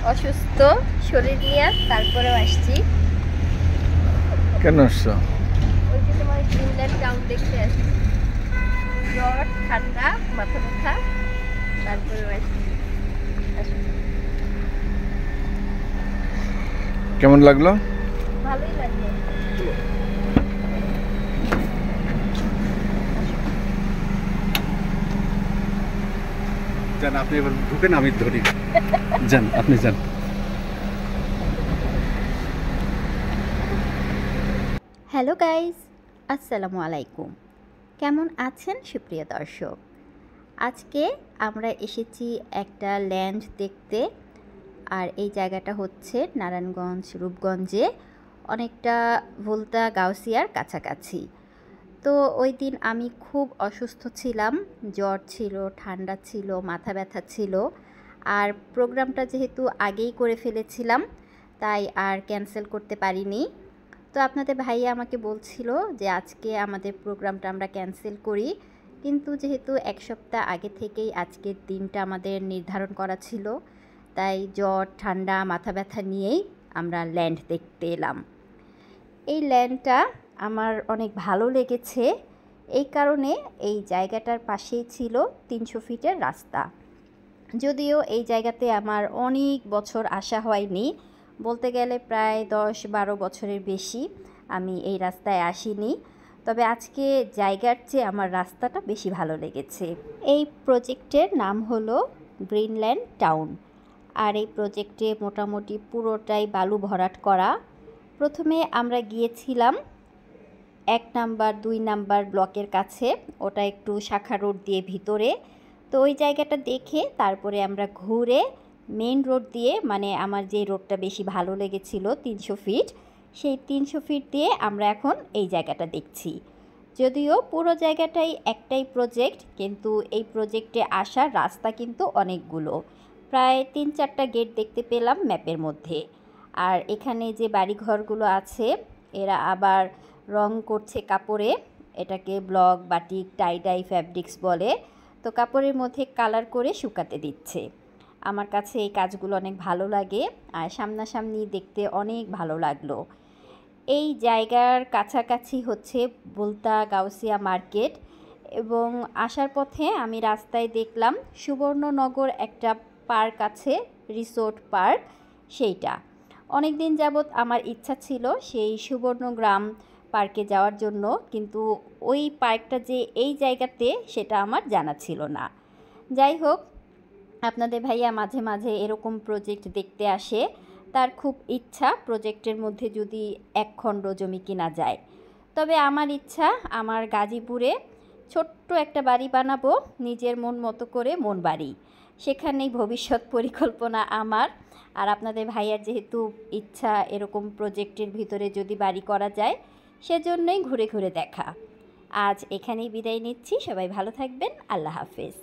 অসুস্থ শরীর নিয়ে তারপরেও আসছি। কেন আসছো? ওই যে তোমার গ্রিনল্যান্ড টাউন দেখতে আসছি। জ্বর, ঠান্ডা, মাথা ব্যথা, তারপরেও আসছি। কেমন লাগলো? ভালোই লাগলো। যান, আপনি এবার ঢুকেন, আমি ধরি। যান, আপনি যান। হ্যালো গাইস, আসসালামু আলাইকুম। কেমন আছেন সুপ্রিয় দর্শক? আজকে আমরা এসেছি একটা ল্যান্ড দেখতে। আর এই জায়গাটা হচ্ছে নারায়ণগঞ্জ রূপগঞ্জে, অনেকটা ভোলতা গাউসিয়ার কাছাকাছি। তো ওই দিন আমি খুব অসুস্থ ছিলাম, জ্বর ছিল, ঠান্ডা ছিল, মাথা ব্যথা ছিল। আর প্রোগ্রামটা যেহেতু আগেই করে ফেলেছিলাম, তাই আর ক্যান্সেল করতে পারিনি। তো আপনাদের ভাইয়া আমাকে বলছিল যে আজকে আমাদের প্রোগ্রামটা আমরা ক্যান্সেল করি, কিন্তু যেহেতু এক সপ্তাহ আগে থেকেই আজকের দিনটা আমাদের নির্ধারণ করা ছিল, তাই জ্বর, ঠান্ডা, মাথা ব্যথা নিয়েই আমরা ল্যান্ড দেখতে এলাম। এই ল্যান্ডটা আমার অনেক ভালো লেগেছে, এই কারণে এই জায়গাটার পাশেই ছিল 300 ফিটের রাস্তা। যদিও এই জায়গাতে আমার অনেক বছর আসা হয়নি, বলতে গেলে প্রায় 10-12 বছরের বেশি আমি এই রাস্তায় আসিনি। তবে আজকে জায়গার চেয়ে আমার রাস্তাটা বেশি ভালো লেগেছে। এই প্রজেক্টের নাম হলো গ্রিনল্যান্ড টাউন। আর এই প্রজেক্টে মোটামুটি পুরোটাই বালু ভরাট করা। প্রথমে আমরা গিয়েছিলাম 1 নাম্বার 2 নাম্বার ব্লকের কাছে, ওটা একটু শাখা রোড দিয়ে ভিতরে। তো ওই জায়গাটা দেখে তারপরে আমরা ঘুরে মেন রোড দিয়ে, মানে আমার যে রোডটা বেশি ভালো লেগেছিল 300 ফিট, সেই 300 ফিট দিয়ে আমরা এখন এই জায়গাটা দেখছি। যদিও পুরো জায়গাটাই একটাই প্রজেক্ট, কিন্তু এই প্রজেক্টে আসার রাস্তা কিন্তু অনেকগুলো, প্রায় 3-4টা গেট দেখতে পেলাম ম্যাপের মধ্যে। আর এখানে যে বাড়িঘরগুলো আছে এরা আবার রং করছে কাপড়ে, এটাকে ব্লক, বাটিক, টাইডাই ফ্যাব্রিক্স বলে। তো কাপড়ের মধ্যে কালার করে শুকাতে দিচ্ছে। আমার কাছে এই কাজগুলো অনেক ভালো লাগে, আর সামনাসামনি দেখতে অনেক ভালো লাগলো। এই জায়গার কাছাকাছি হচ্ছে ভোলতা গাউসিয়া মার্কেট, এবং আসার পথে আমি রাস্তায় দেখলাম সুবর্ণনগর একটা পার্ক আছে, রিসোর্ট পার্ক। সেইটা অনেক দিন যাবৎ আমার ইচ্ছা ছিল সেই সুবর্ণগ্রাম পার্কে যাওয়ার জন্য, কিন্তু ওই পার্কটা যে এই জায়গাতে সেটা আমার জানা ছিল না। যাই হোক, আপনাদের ভাইয়া মাঝে মাঝে এরকম প্রজেক্ট দেখতে আসে, তার খুব ইচ্ছা প্রজেক্টের মধ্যে যদি 1 খণ্ড জমি কিনা যায়। তবে আমার ইচ্ছা আমার গাজীপুরে ছোট্ট একটা বাড়ি বানাবো, নিজের মন মতো করে, মন বাড়ি। সেখানেই ভবিষ্যৎ পরিকল্পনা আমার। আর আপনাদের ভাইয়ার যেহেতু ইচ্ছা এরকম প্রজেক্টের ভিতরে যদি বাড়ি করা যায়, সেজন্যই ঘুরে ঘুরে দেখা। আজ এখানেই বিদায় নিচ্ছি, সবাই ভালো থাকবেন, আল্লাহ হাফেজ।